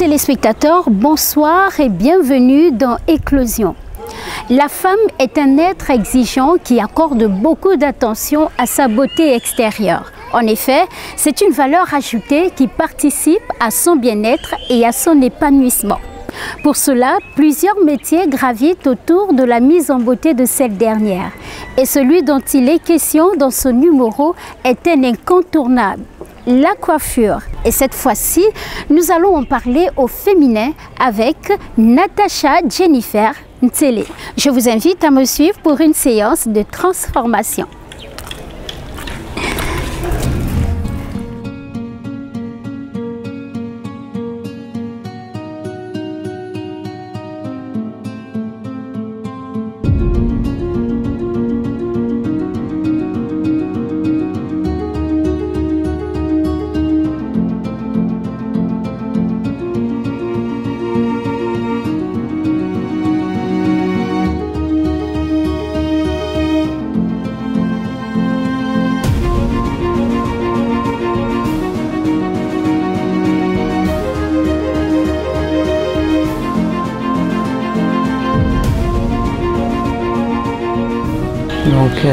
téléspectateurs, bonsoir et bienvenue dans Éclosion. La femme est un être exigeant qui accorde beaucoup d'attention à sa beauté extérieure. En effet, c'est une valeur ajoutée qui participe à son bien-être et à son épanouissement. Pour cela, plusieurs métiers gravitent autour de la mise en beauté de cette dernière. Et celui dont il est question dans ce numéro est un incontournable, la coiffure. Et cette fois-ci, nous allons en parler au féminin avec Natacha Jennifer Ntélé. Je vous invite à me suivre pour une séance de transformation. Donc,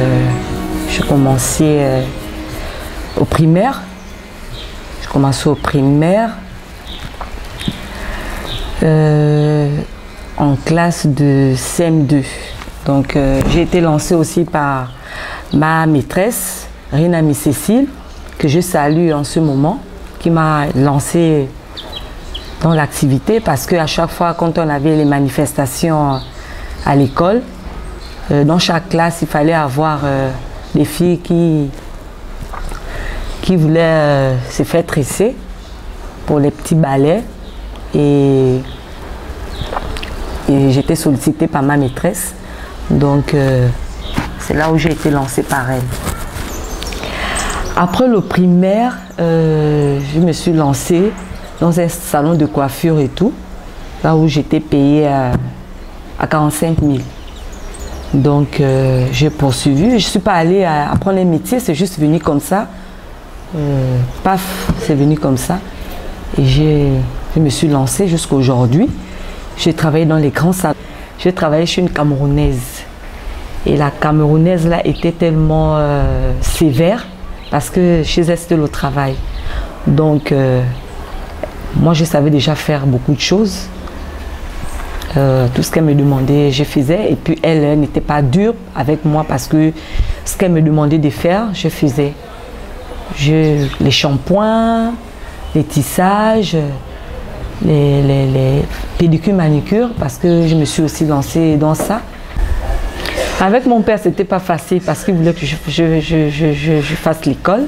je commençais au primaire. Je commençais au primaire en classe de CM2. Donc, j'ai été lancée aussi par ma maîtresse, Rina Cécile, que je salue en ce moment, qui m'a lancée dans l'activité parce qu'à chaque fois, quand on avait les manifestations à l'école, dans chaque classe, il fallait avoir des filles qui voulaient se faire tresser pour les petits balais. Et j'étais sollicitée par ma maîtresse. Donc, c'est là où j'ai été lancée par elle. Après le primaire, je me suis lancée dans un salon de coiffure et tout, là où j'étais payée à 45 000. Donc, j'ai poursuivi. Je ne suis pas allée apprendre les métiers, c'est juste venu comme ça. Paf, c'est venu comme ça. Et je me suis lancée jusqu'à aujourd'hui. J'ai travaillé dans les grands salons. J'ai travaillé chez une Camerounaise. Et la Camerounaise, là, était tellement sévère parce que chez elle, c'était le travail. Donc, moi, je savais déjà faire beaucoup de choses. Tout ce qu'elle me demandait, je faisais. Et puis elle n'était pas dure avec moi parce que ce qu'elle me demandait de faire, je faisais. Les shampoings, les tissages, les pédicures, manicures, parce que je me suis aussi lancée dans ça. Avec mon père, c'était pas facile parce qu'il voulait que je fasse l'école.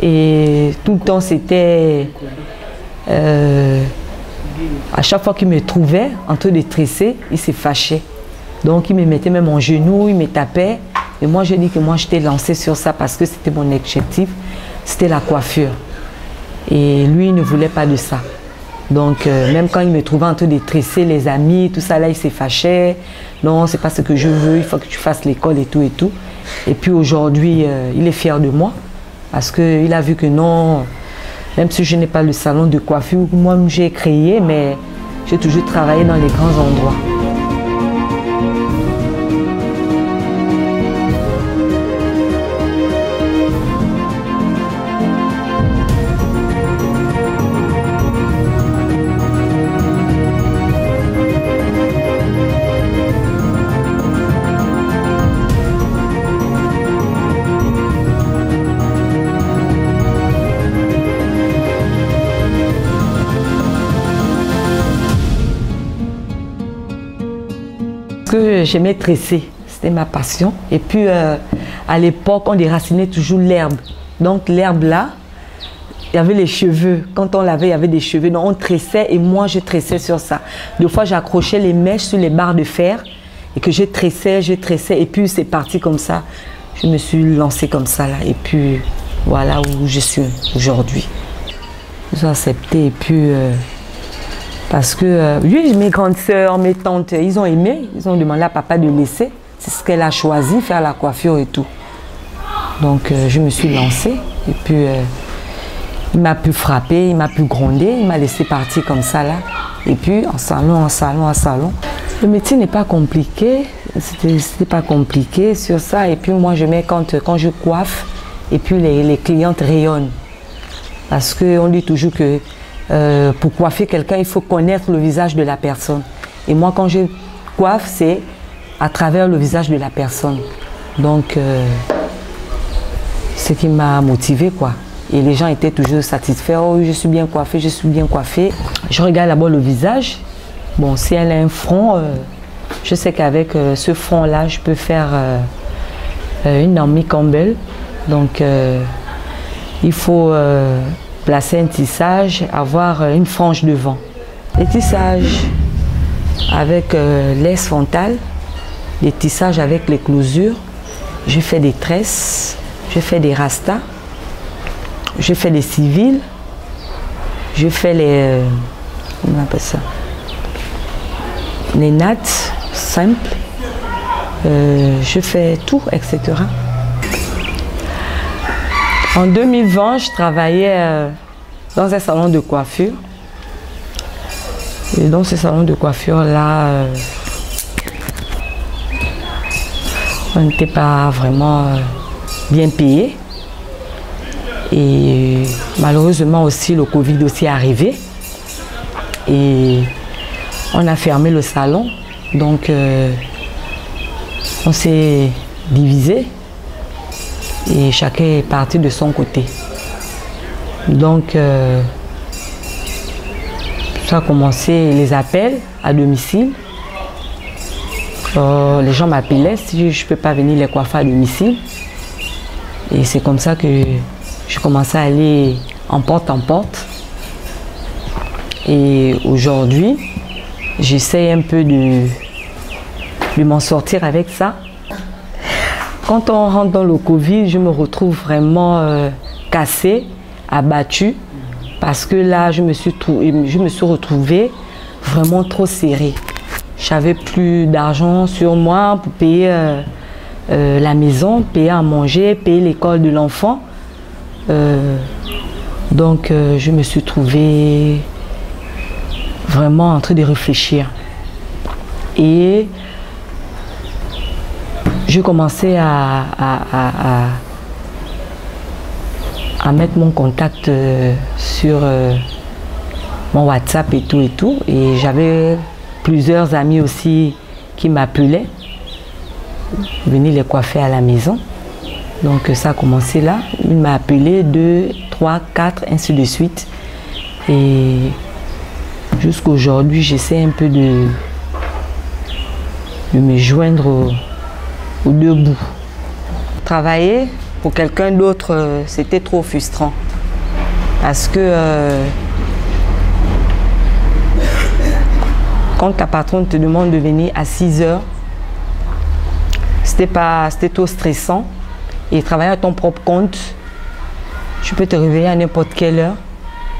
Et tout le temps, c'était... à chaque fois qu'il me trouvait en train de tresser, il se fâchait. Donc il me mettait même en genou, il me tapait. Et moi, je dis que moi, j'étais lancée sur ça parce que c'était mon objectif, c'était la coiffure. Et lui, il ne voulait pas de ça. Donc même quand il me trouvait en train de tresser les amis, tout ça là, il se fâchait. Non, c'est pas ce que je veux, il faut que tu fasses l'école et tout et tout. Et puis aujourd'hui, il est fier de moi parce qu'il a vu que non... Même si je n'ai pas le salon de coiffure, moi j'ai créé, mais j'ai toujours travaillé dans les grands endroits. J'aimais tresser, c'était ma passion. Et puis à l'époque, on déracinait toujours l'herbe. Donc l'herbe là, il y avait les cheveux. Quand on l'avait, il y avait des cheveux. Donc on tressait et moi je tressais sur ça. Des fois j'accrochais les mèches sur les barres de fer et que je tressais et puis c'est parti comme ça. Je me suis lancée comme ça là et puis voilà où je suis aujourd'hui. Ils ont accepté et puis... parce que oui, mes grandes sœurs, mes tantes, ils ont aimé, ils ont demandé à papa de laisser. C'est ce qu'elle a choisi, faire la coiffure et tout. Donc je me suis lancée et puis Il m'a pu frapper, il m'a pu gronder, il m'a laissé partir comme ça là. Et puis en salon. Le métier n'est pas compliqué, c'était pas compliqué sur ça. Et puis moi je mets quand je coiffe, et puis les clientes rayonnent. Parce qu'on dit toujours que pour coiffer quelqu'un, il faut connaître le visage de la personne. Et moi quand je coiffe, c'est à travers le visage de la personne. Donc ce qui m'a motivé quoi. Et les gens étaient toujours satisfaits. Oh, je suis bien coiffée, je suis bien coiffée. Je regarde d'abord le visage. Bon, si elle a un front, je sais qu'avec ce front-là, je peux faire une Naomi Campbell. Donc, il faut placer un tissage, avoir une frange devant. Les tissages avec l'aise frontale, les tissages avec les closures. Je fais des tresses, je fais des rastas. Je fais les civils, je fais les, comment on appelle ça, les nattes simples, je fais tout, etc. En 2020, je travaillais dans un salon de coiffure. Et dans ce salon de coiffure-là, on n'était pas vraiment bien payé. Et malheureusement aussi, le Covid aussi est arrivé. Et on a fermé le salon. Donc, on s'est divisé. Et chacun est parti de son côté. Donc, ça a commencé les appels à domicile. Les gens m'appelaient si je ne peux pas venir les coiffer à domicile. Et c'est comme ça que je commençais à aller en porte. Et aujourd'hui, j'essaie un peu de m'en sortir avec ça. Quand on rentre dans le Covid, je me retrouve vraiment cassée, abattue, parce que là, je me suis retrouvée vraiment trop serrée. J'avais plus d'argent sur moi pour payer la maison, payer à manger, payer l'école de l'enfant. Donc je me suis trouvée vraiment en train de réfléchir et j'ai commencé à mettre mon contact sur mon WhatsApp et tout et j'avais plusieurs amis aussi qui m'appelaient venir les coiffer à la maison. Donc ça a commencé là, il m'a appelé 2, 3, 4, ainsi de suite. Et jusqu'à aujourd'hui, j'essaie un peu de me joindre aux deux bouts. Travailler pour quelqu'un d'autre, c'était trop frustrant. Parce que quand ta patronne te demande de venir à 6 heures, c'était trop stressant. Et travailler à ton propre compte, tu peux te réveiller à n'importe quelle heure.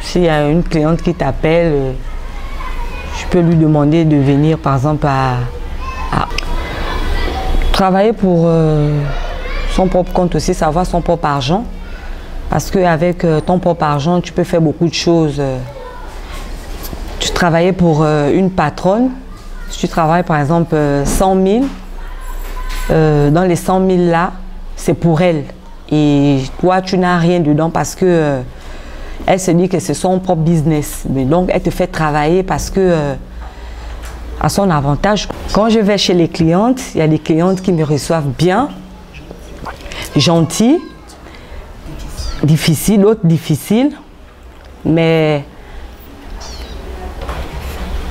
S'il y a une cliente qui t'appelle, tu peux lui demander de venir par exemple à travailler pour son propre compte aussi, savoir son propre argent. Parce qu'avec ton propre argent, tu peux faire beaucoup de choses. Tu travaillais pour une patronne, si tu travailles par exemple 100 000, dans les 100 000 là, c'est pour elle. Et toi, tu n'as rien dedans parce que elle se dit que c'est son propre business. Mais donc, elle te fait travailler parce que à son avantage. Quand je vais chez les clientes, il y a des clientes qui me reçoivent bien, gentilles, difficiles, d'autres difficiles, mais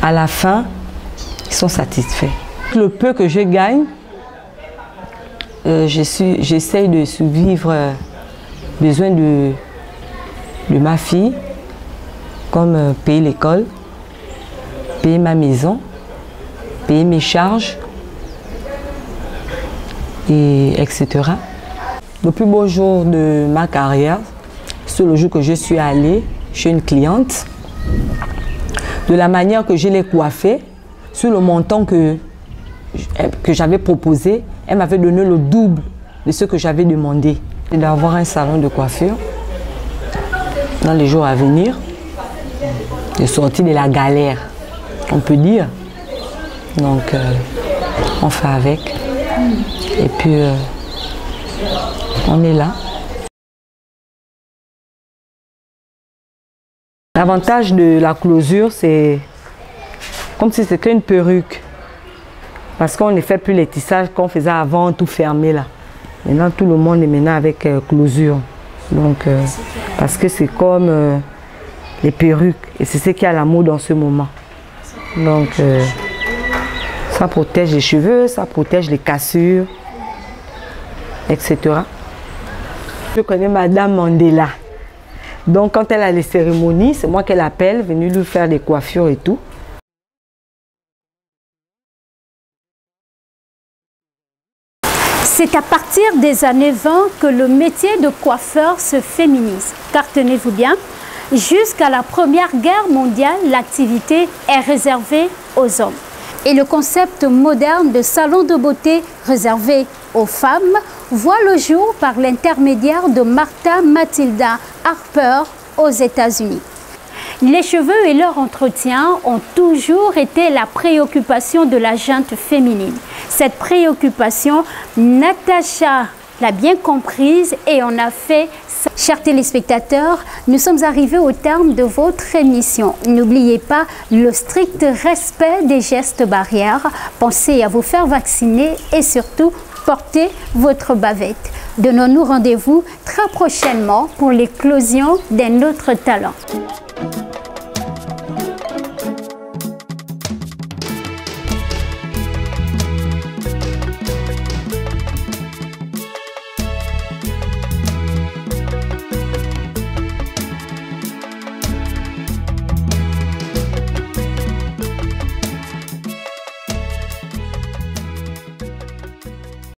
à la fin, ils sont satisfaits. Le peu que je gagne, j'essaye de survivre besoin de ma fille, comme payer l'école, payer ma maison, payer mes charges, et etc. Le plus beau jour de ma carrière, c'est le jour que je suis allée chez une cliente. De la manière que je l'ai coiffée, sur le montant que j'avais proposé, elle m'avait donné le double de ce que j'avais demandé. D'avoir un salon de coiffure dans les jours à venir, de sortir de la galère, on peut dire. Donc, on fait avec. Et puis, on est là. L'avantage de la closure, c'est comme si c'était une perruque. Parce qu'on ne fait plus les tissages qu'on faisait avant, tout fermé là. Maintenant, tout le monde est maintenant avec closure. Donc, parce que c'est comme les perruques. Et c'est ce qui est à la mode en ce moment. Donc, ça protège les cheveux, ça protège les cassures, etc. Je connais Madame Mandela. Donc, quand elle a les cérémonies, c'est moi qu'elle appelle, venue lui faire des coiffures et tout. C'est à partir des années 20 que le métier de coiffeur se féminise. Car tenez-vous bien, jusqu'à la Première Guerre mondiale, l'activité est réservée aux hommes. Et le concept moderne de salon de beauté réservé aux femmes voit le jour par l'intermédiaire de Martha Matilda Harper aux États-Unis. Les cheveux et leur entretien ont toujours été la préoccupation de la gente féminine. Cette préoccupation, Natacha l'a bien comprise et on a fait ça. Chers téléspectateurs, nous sommes arrivés au terme de votre émission. N'oubliez pas le strict respect des gestes barrières. Pensez à vous faire vacciner et surtout, portez votre bavette. Donnons-nous rendez-vous très prochainement pour l'éclosion d'un autre talent.